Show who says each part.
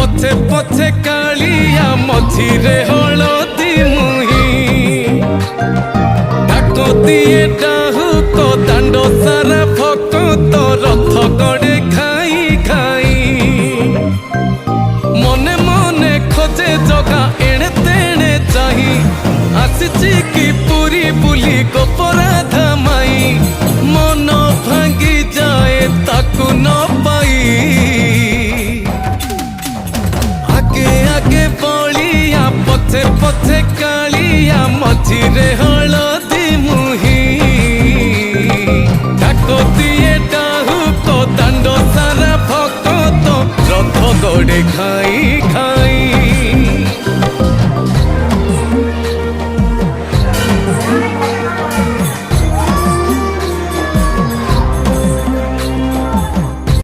Speaker 1: पछे पछे कालिया मझिरे हलदी मुही डाक दिए डाहुक दांड सारा भक्त रथ गड़े खाई खाई मने मने खोजे जगा एणे तेणे चाही आसिची की पूरी बुली गोपराधा माई मन भांगी जाए ताकू न पाई आगे आगे बलिया पछे पछे कालिया मझिरे हलदी मुही डाक दिए डाहुक दांड सारा भक्त रथ गड़े खाई।